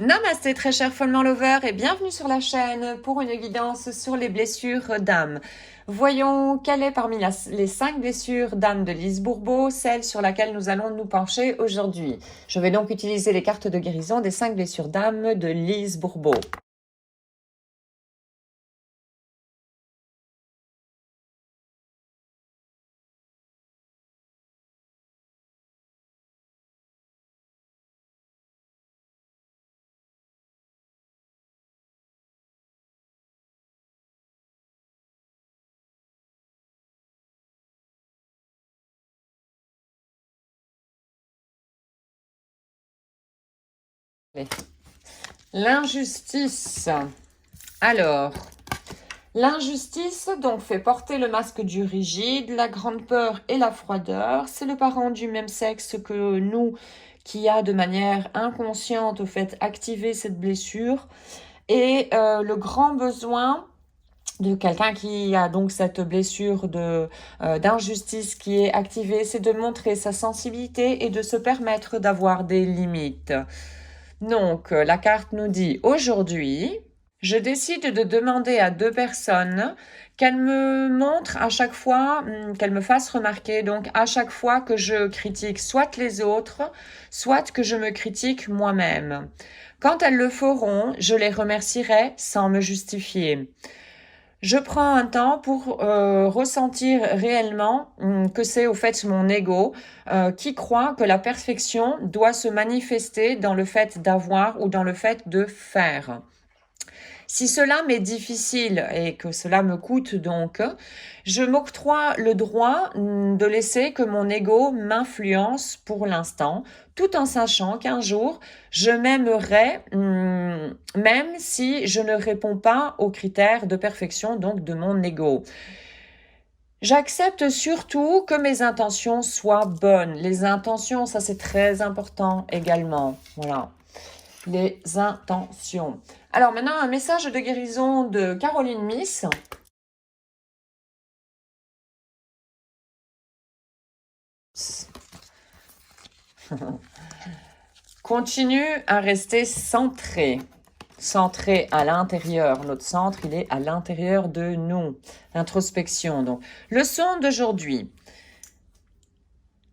Namasté très cher follement lover et bienvenue sur la chaîne pour une guidance sur les blessures d'âme. Voyons quelle est parmi les 5 blessures d'âme de Lise Bourbeau, celle sur laquelle nous allons nous pencher aujourd'hui. Je vais donc utiliser les cartes de guérison des 5 blessures d'âme de Lise Bourbeau. L'injustice. Alors, l'injustice donc fait porter le masque du rigide, la grande peur et la froideur. C'est le parent du même sexe que nous qui a de manière inconsciente au fait activé cette blessure. Et le grand besoin de quelqu'un qui a donc cette blessure d'injustice qui est activée, c'est de montrer sa sensibilité et de se permettre d'avoir des limites. Donc, la carte nous dit aujourd'hui, je décide de demander à 2 personnes qu'elles me montrent à chaque fois, qu'elles me fassent remarquer, donc à chaque fois que je critique soit les autres, soit que je me critique moi-même. Quand elles le feront, je les remercierai sans me justifier. Je prends un temps pour ressentir réellement que c'est au fait mon ego qui croit que la perfection doit se manifester dans le fait d'avoir ou dans le fait de faire. Si cela m'est difficile et que cela me coûte donc, je m'octroie le droit de laisser que mon ego m'influence pour l'instant, tout en sachant qu'un jour, je m'aimerai, même si je ne réponds pas aux critères de perfection donc de mon ego. J'accepte surtout que mes intentions soient bonnes. Les intentions, ça c'est très important également. Voilà. Les intentions. Alors maintenant, un message de guérison de Caroline Miss. Continue à rester centré. Centré à l'intérieur. Notre centre, il est à l'intérieur de nous. Introspection. Donc, leçon d'aujourd'hui.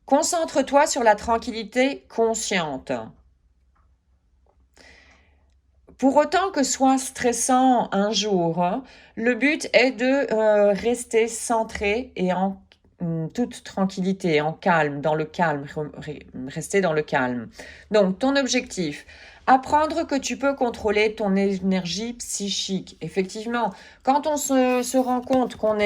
Concentre-toi sur la tranquillité consciente. Pour autant que soit stressant un jour, le but est de rester centré et en toute tranquillité, en calme, dans le calme, rester dans le calme. Donc, ton objectif, apprendre que tu peux contrôler ton énergie psychique. Effectivement, quand on se rend compte on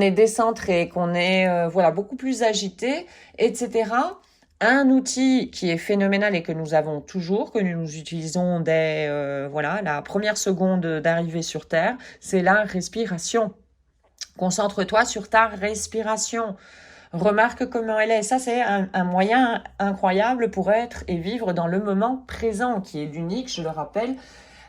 est décentré, qu'on est voilà, beaucoup plus agité, etc., un outil qui est phénoménal et que nous avons toujours, que nous utilisons dès voilà, la première seconde d'arrivée sur Terre, c'est la respiration. Concentre-toi sur ta respiration. Remarque comment elle est. Ça, c'est un moyen incroyable pour être et vivre dans le moment présent, qui est l'unique, je le rappelle,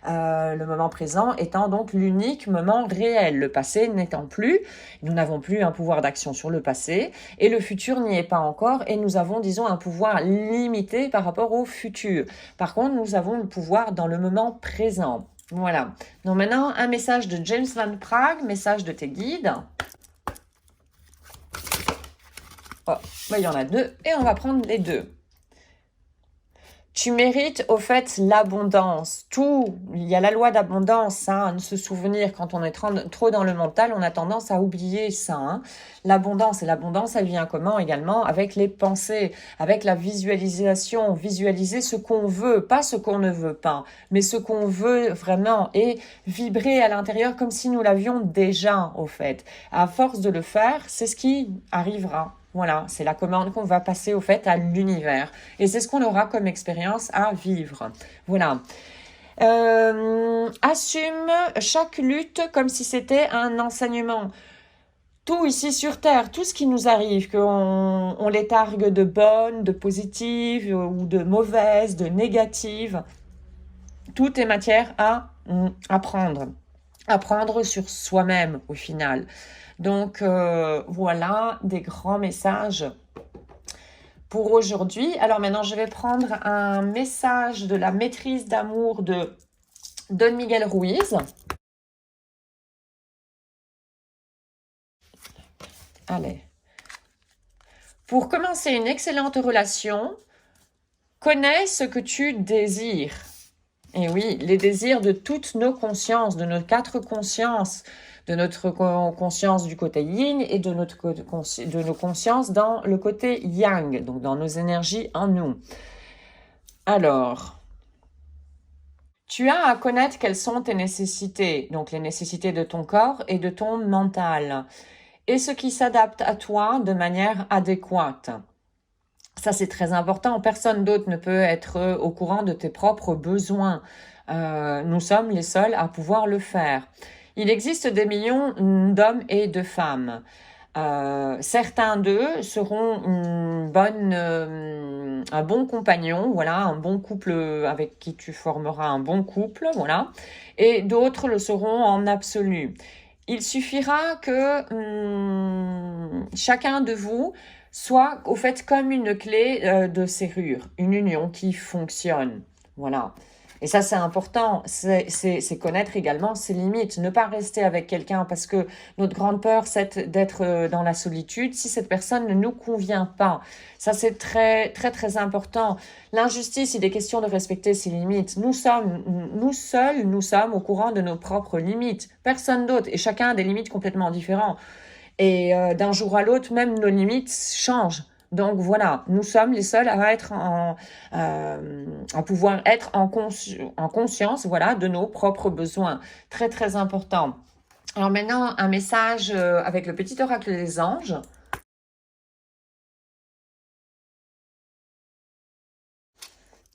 le moment présent étant donc l'unique moment réel, le passé n'étant plus, nous n'avons plus un pouvoir d'action sur le passé, et le futur n'y est pas encore, et nous avons, disons, un pouvoir limité par rapport au futur. Par contre, nous avons le pouvoir dans le moment présent. Voilà. Donc maintenant, un message de James Van Praagh, message de tes guides. Oh, ben, il y en a 2, et on va prendre les 2. Tu mérites au fait l'abondance. Tout, il y a la loi d'abondance, hein, se souvenir quand on est trop dans le mental, on a tendance à oublier ça. Hein. L'abondance, et l'abondance, elle vient comment également? Avec les pensées, avec la visualisation, visualiser ce qu'on veut, pas ce qu'on ne veut pas, mais ce qu'on veut vraiment, et vibrer à l'intérieur comme si nous l'avions déjà au fait. À force de le faire, c'est ce qui arrivera. Voilà, c'est la commande qu'on va passer au fait à l'univers. Et c'est ce qu'on aura comme expérience à vivre. Voilà. Assume chaque lutte comme si c'était un enseignement. Tout ici sur Terre, tout ce qui nous arrive, qu'on les targue de bonnes, de positives ou de mauvaises, de négatives, tout est matière à apprendre. Apprendre sur soi-même au final. Donc voilà des grands messages pour aujourd'hui. Alors maintenant, je vais prendre un message de la maîtrise d'amour de Don Miguel Ruiz. Allez. Pour commencer une excellente relation, connais ce que tu désires. Et oui, les désirs de toutes nos consciences, de nos 4 consciences, de notre conscience du côté yin et de nos consciences dans le côté yang, donc dans nos énergies en nous. Alors, tu as à connaître quelles sont tes nécessités, donc les nécessités de ton corps et de ton mental, et ce qui s'adapte à toi de manière adéquate. Ça, c'est très important. Personne d'autre ne peut être au courant de tes propres besoins. Nous sommes les seuls à pouvoir le faire. Il existe des millions d'hommes et de femmes. Certains d'eux seront un bon compagnon, voilà, un bon couple avec qui tu formeras un bon couple, voilà, et d'autres le seront en absolu. Il suffira que chacun de vous soit au fait comme une clé de serrure, une union qui fonctionne, voilà. Et ça, c'est important, c'est connaître également ses limites, ne pas rester avec quelqu'un parce que notre grande peur, c'est d'être dans la solitude si cette personne ne nous convient pas. Ça, c'est très, très, très important. L'injustice, il est question de respecter ses limites. Nous seuls, nous sommes au courant de nos propres limites. Personne d'autre. Et chacun a des limites complètement différentes. Et d'un jour à l'autre, même nos limites changent. Donc voilà, nous sommes les seuls à être à pouvoir être en conscience, voilà, de nos propres besoins. Très très important. Alors maintenant, un message avec le petit oracle des anges.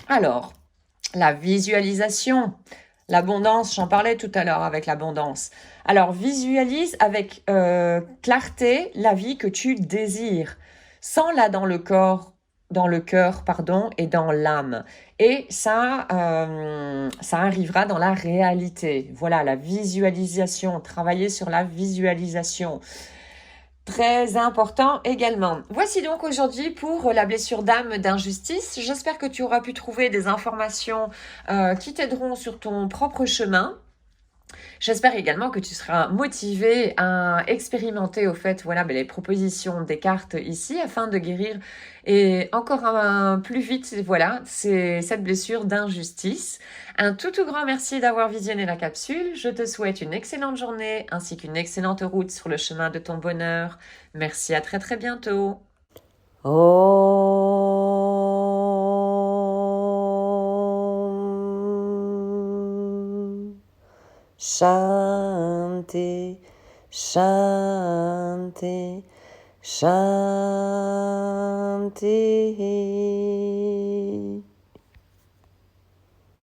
Alors, la visualisation, l'abondance, j'en parlais tout à l'heure avec l'abondance. Alors, visualise avec clarté la vie que tu désires. Sens-la dans le corps, dans le cœur, pardon, et dans l'âme. Et ça arrivera dans la réalité. Voilà, la visualisation, travailler sur la visualisation. Très important également. Voici donc aujourd'hui pour la blessure d'âme d'injustice. J'espère que tu auras pu trouver des informations qui t'aideront sur ton propre chemin. J'espère également que tu seras motivé à expérimenter au fait voilà les propositions des cartes ici afin de guérir et encore plus vite voilà cette blessure d'injustice. Un tout grand merci d'avoir visionné la capsule. Je te souhaite une excellente journée ainsi qu'une excellente route sur le chemin de ton bonheur. Merci, à très très bientôt. Shanti, Shanti, Shanti.